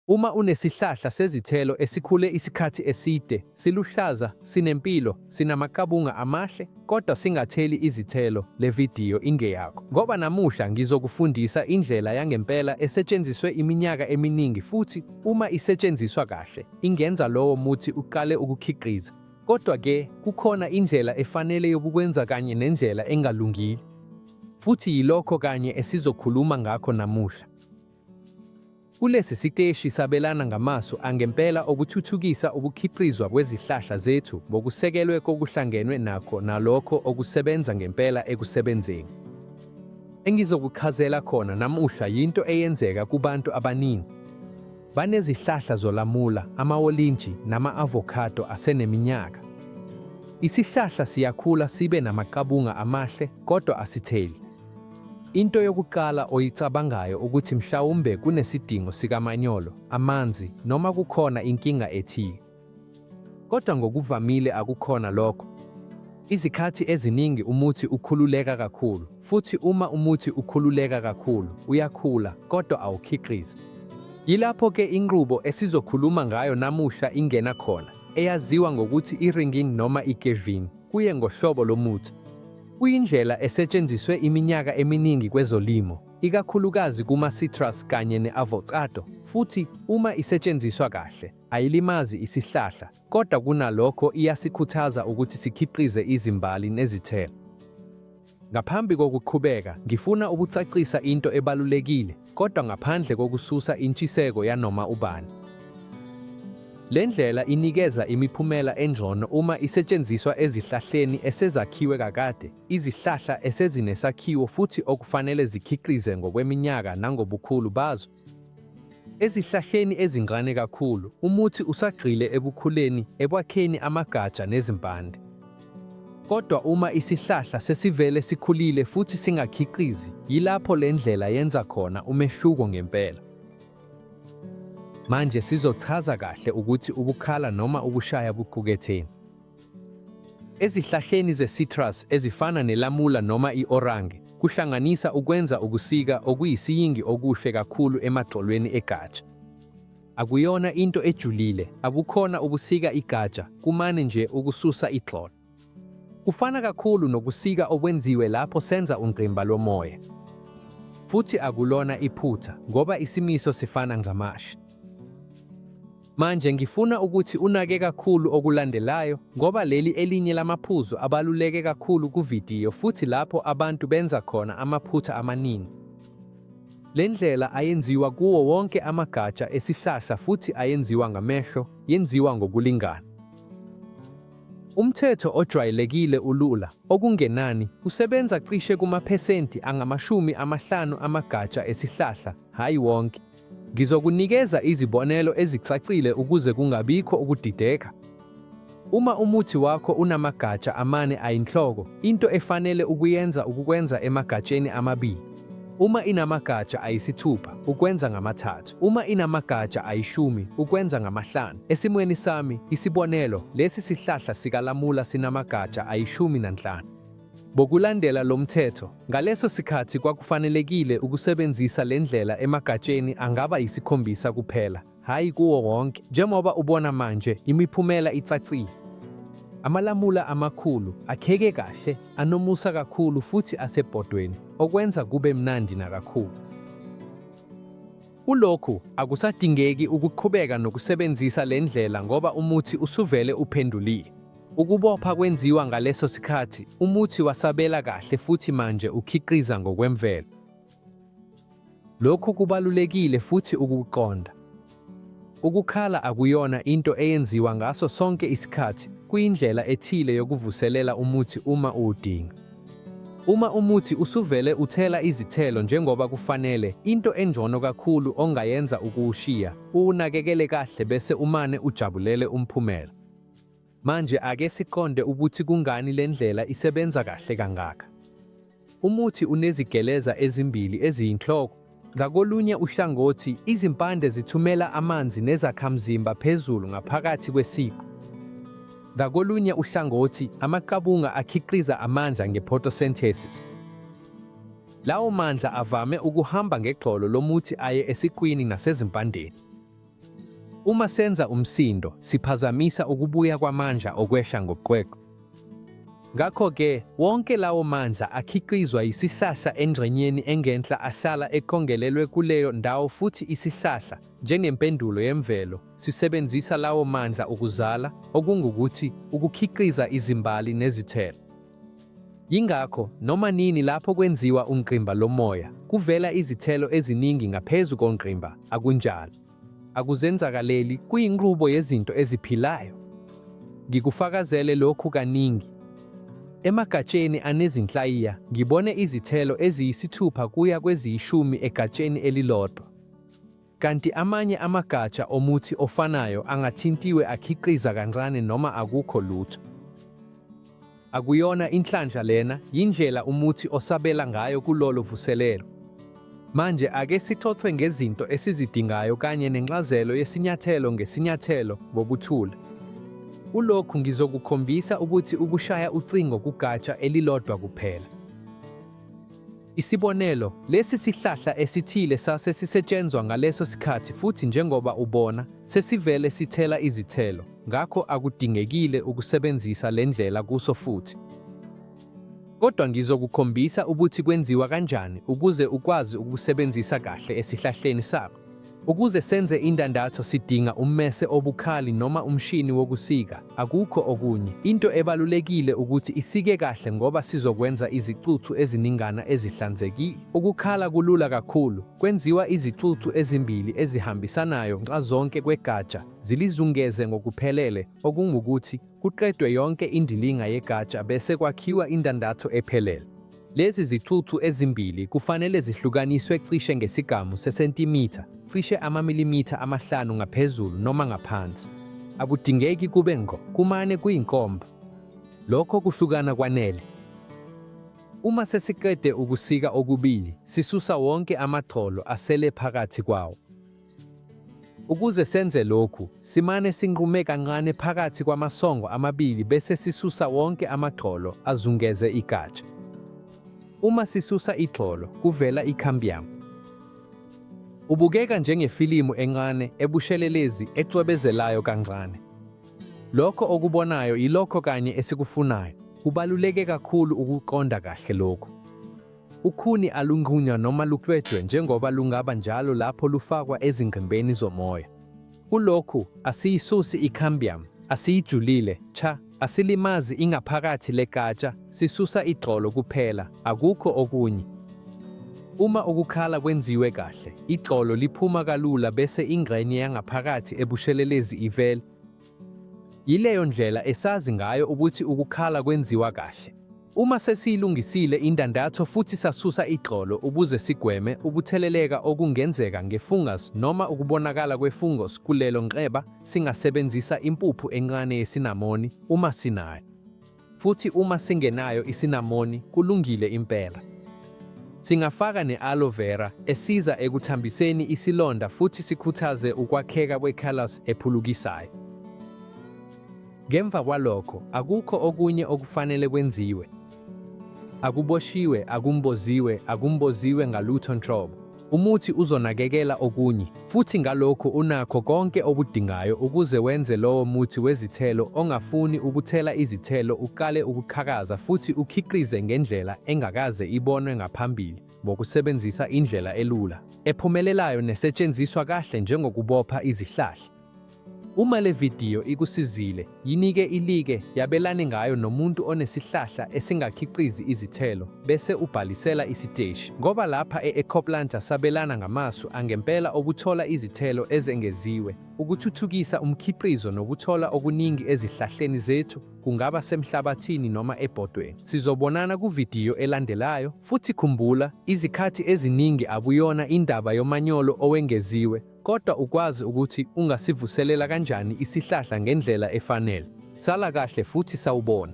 Uma unesihlahla sezithelo esikhule isikhathi eside, siluhlaza, sinempilo, sinamakabunga amahle, kodwa singatheli izithelo, le vidiyo ingeyakho. Ngoba namuhla ngizokufundisa indlela yangempela esetshenziswe iminyaka eminingi futhi uma isetshenziswa kahle, ingenza lowo muthi uqale ukukhiqiza. Kodwa-ke, kukhona indlela efanele yokukwenza kanye nendlela engalungile. Futhi yilokho kanye esizokhuluma ngakho namuhla. Kulesi siteshi sabelana ngamasu angempela okuthuthukisa ukukhiqizwa kwezihlahla zethu ngokusekelwe kokuhlangenwe nakho nalokho okusebenza ngempela ekusebenzeni. Engizokuchazela khona namuhla yinto eyenzeka kubantu abaningi. Banezihlahla zolamula, amawolintshi nama-avocado aseneminyaka. Isihlahla siyakhula sibe namakabunga amahle kodwa asitheli. Into yokuqala oyicabangayo ukuthi mhlawumbe kunesidingo sikamanyolo, amanzi noma kukhona inkinga ethile. Kodwa ngokuvamile akukhona lokho. Izikhathi eziningi umuthi ukhululeka kakhulu, futhi uma umuthi ukhululeka kakhulu, uyakhula kodwa awukhiqizi. Yilapho-ke inqubo esizokhuluma ngayo namuhla ingena khona, eyaziwa ngokuthi i-ringing noma i-keving, kuye ngohlobo lomuthi. Kuyindlela esetshenziswe iminyaka eminingi kwezolimo, ikakhulukazi kuma-citrus kanye ne-avocado, futhi uma isetshenziswa kahle, ayilimazi isihlahla, kodwa kunalokho iyasikhuthaza ukuthi sikhiqize izimbali nezithelo. Ngaphambi kokuqhubeka, ngifuna ukucacisa into ebalulekile, kodwa ngaphandle kokususa intshiseko yanoma ubani. Le ndlela inikeza imiphumela engcono uma isetshenziswa ezihlahleni esezakhiwe kakade, izihlahla esezinesakhiwo futhi okufanele zikhiqize ngokweminyaka nangobukhulu bazo. Ezihlahleni ezincane kakhulu, umuthi usagxile ebukhuleni, ekwakheni amagatsha nezimpande. Kodwa uma isihlahla sesivele sikhulile futhi singakhiqizi, yilapho le ndlela yenza khona umehluko ngempela. Manje sizochaza kahle ukuthi ukukhala noma ukushaya buquketheni. Ezihlahleni ze-citrus ezifana nelamula noma i-orange, kuhlanganisa ukwenza ukusika okuyisiyingi okuhle kakhulu emagxolweni egatsha. Akuyona into ejulile, akukhona ukusika igatsha, kumane nje ukususa igxolo. Kufana kakhulu nokusika okwenziwe lapho senza ungqimba lomoya. Futhi akulona iphutha, ngoba isimiso sifana ngamashi. Manje ngifuna ukuthi unake kakhulu okulandelayo, ngoba leli elinye lamaphuzu abaluleke kakhulu kuvidiyo futhi lapho abantu benza khona amaphutha amaningi. Le ndlela ayenziwa kuwo wonke amagatsha esihlahla futhi ayenziwa ngamehlo, yenziwa ngokulingana. Umthetho ojwayelekile ulula, okungenani, usebenza cishe kumaphesenti angama-50 amagatsha esihlahla, hhayi wonke. Ngizokunikeza izibonelo ezicacile ukuze kungabikho ukudideka. Uma umuthi wakho unamagatsha 4 ayinhloko, into efanele ukuyenza ukukwenza emagatsheni amabili. Uma inamagatsha ayisithupha, ukwenza ngama-3. Uma inamagatsha ayishumi, ukwenza ngama-5. Esimweni sami, isibonelo, lesi sihlahla sikalamula sinamagatsha ayishumi-5. Bokulandela lo mthetho, ngaleso sikhathi kwakufanelekile ukusebenzisa le ndlela emagatsheni angaba yi7 kuphela, hhayi kuwo wonke. Njengoba ubona manje, imiphumela icacile. Amalamula amakhulu, akheke kahle, anomusa kakhulu futhi asebhodweni, okwenza kube mnandi nakakhulu. Kulokhu, akusadingeki ukuqhubeka nokusebenzisa le ndlela ngoba umuthi usuvele uphendulile. Ukubopha kwenziwa ngaleso sikhathi, umuthi wasabela kahle futhi manje ukhiqiza ngokwemvelo. Lokhu kubalulekile futhi ukukuqonda. Ukukhala akuyona into eyenziwa ngaso sonke isikhathi, kuyindlela ethile yokuvuselela umuthi uma uwudinga. Uma umuthi usuvele uthela izithelo njengoba kufanele, into engcono kakhulu ongayenza ukuwushiya, uwunakekele kahle bese umane ujabulele umphumela. Manje ake siqonde ukuthi kungani le ndlela isebenza kahle kangaka. Umuthi unezigeleza ezimbili eziyinhloko. Ngakolunye uhlangothi, izimpande zithumela amanzi nezakhamzimba phezulu ngaphakathi kwesiqu. Ngakolunye uhlangothi, amaqabunga akhiqiza amandla nge-photosynthesis. Lawo mandla avame ukuhamba ngegxolo lomuthi aye esiqwini nasezimpandeni. Uma senza umsindo, siphazamisa ukubuya kwamandla okwehla ngokwekho. Ngakho-ke, wonke lawo mandla akhiqizwa yisihlahla engxenyeni engenhla ahlala ekhongelelwe kuleyo ndawo futhi isihlahla, njengempendulo yemvelo, sisebenzisa lawo mandla ukuzala, okungukuthi, ukukhiqiza izimbali nezithelo. Yingakho, noma nini lapho kwenziwa ungqimba lomoya, kuvela izithelo eziningi ngaphezu kongqimba, akunjalo. Akuzenzakaleli, kuyinqubo yezinto eziphilayo. Ngikufakazele lokhu kaningi. Emagatsheni anezinhlayiya, ngibone izithelo eziyisithupha kuya kweziyishumi egatsheni elilodwa. Kanti amanye amagatsha omuthi ofanayo angathintiwe akhiqiza kancane noma akukho lutho. Akuyona inhlanhla lena, yindlela umuthi osabela ngayo kulolo vuselelo. Manje ake sithothwe ngezinto esizidingayo kanye nencazelo yesinyathelo ngesinyathelo ngobuthule. Kulokhu ngizokukhombisa ukuthi ukushaya ucingo kugatsha elilodwa kuphela. Isibonelo, lesi sihlahla esithile sase sisetshenzwa ngaleso sikhathi futhi njengoba ubona, sesivele sithela izithelo, ngakho akudingekile ukusebenzisa le ndlela kuso futhi. Kodwa ngizokukhombisa ukuthi kwenziwa kanjani ukuze ukwazi ukusebenzisa kahle esihlahleni sakho. Ukuze senze indandatho sidinga ummese obukhali noma umshini wokusika, akukho okunye. Into ebalulekile ukuthi isike kahle ngoba sizokwenza izicuthu eziningana ezihlanzekile. Ukukhala kulula kakhulu, kwenziwa izicuthu ezimbili ezihambisanayo nxa zonke kwegatsha zilizungeze ngokuphelele, okungukuthi kuqedwe yonke indilinga yegatsha bese kwakhiwa indandatho ephelele. Lezi zicuthu ezimbili kufanele zihlukaniswe cishe ngesigamu sesentimitha, cishe amamilimitha 5 ngaphezulu noma ngaphansi. Akudingeki kube ngqo, kumane kuyinkomba. Lokho kuhlukana kwanele. Uma sesiqede ukusika okubili, sisusa wonke amaxolo asele phakathi kwawo. Ukuze senze lokhu, simane sinqume kancane phakathi kwamasongo amabili bese sisusa wonke amaxolo azungeze igatsha. Uma sisusa ixolo, kuvela ikhambiyama. Ubukeka njengefilimu encane ebushelelezi ecwebezelayo kancane. Lokho okubonayo yilokho kanye esikufunayo. Kubaluleke kakhulu ukuqonda kahle lokhu. Ukhuni alunqunywa noma luqedwe njengoba lungaba njalo lapho lufakwa ezingqimbeni zomoya. Kulokhu, asiyisusi ikhambiyama, asiyijulile, cha. Asilimazi ingaphakathi legatsha, sisusa ixolo kuphela, akukho okunye. Uma ukukhala kwenziwe kahle, ixolo liphuma kalula bese ingxenye yangaphakathi ebushelelezi ivele. Yileyo ndlela esazi ngayo ukuthi ukukhala kwenziwa kahle. Uma sesiyilungisile indandatho futhi sasusa ixolo ukuze sigweme ukutheleleka okungenzeka ngefungus noma ukubonakala kwefungus kulelo nxeba, singasebenzisa impuphu encane yesinamoni uma sinayo. Futhi uma singenayo isinamoni, kulungile impela. Singafaka ne-aloe vera esiza ekuthambiseni isilonda futhi sikhuthaze ukwakheka kwe-callus ephulukisayo. Ngemva kwalokho, akukho okunye okufanele kwenziwe. Akuboshiwe, akumboziwe ngalutho nhlobo. Umuthi uzonakekela okunye, futhi ngalokho unakho konke obudingayo ukuze wenze lowo muthi wezithelo ongafuni ukuthela izithelo uqale ukuqhakaza futhi ukhiqize ngendlela engakaze ibonwe ngaphambili, ngokusebenzisa indlela elula, ephumelelayo nesetshenziswa kahle njengokubopha izihlahla. Uma le video ikusizile, yinike ilike, yabelane ngayo nomuntu onesihlahla esingakhiqizi izithelo, bese ubhalisela isiteshi. Ngoba lapha e-Ecoplanta sabelana ngamasu angempela okuthola izithelo ezengeziwe, ukuthuthukisa umkhiqizo nokuthola okuningi ezihlahleni zethu, kungaba semhlabathini noma ebhodweni. Sizobonana kuvidiyo elandelayo, futhi khumbula, izikhathi eziningi akuyona indaba yomanyolo owengeziwe, kodwa ukwazi ukuthi ungasivuselela kanjani isihlahla ngendlela efanele. Sala kahle futhi sawubona.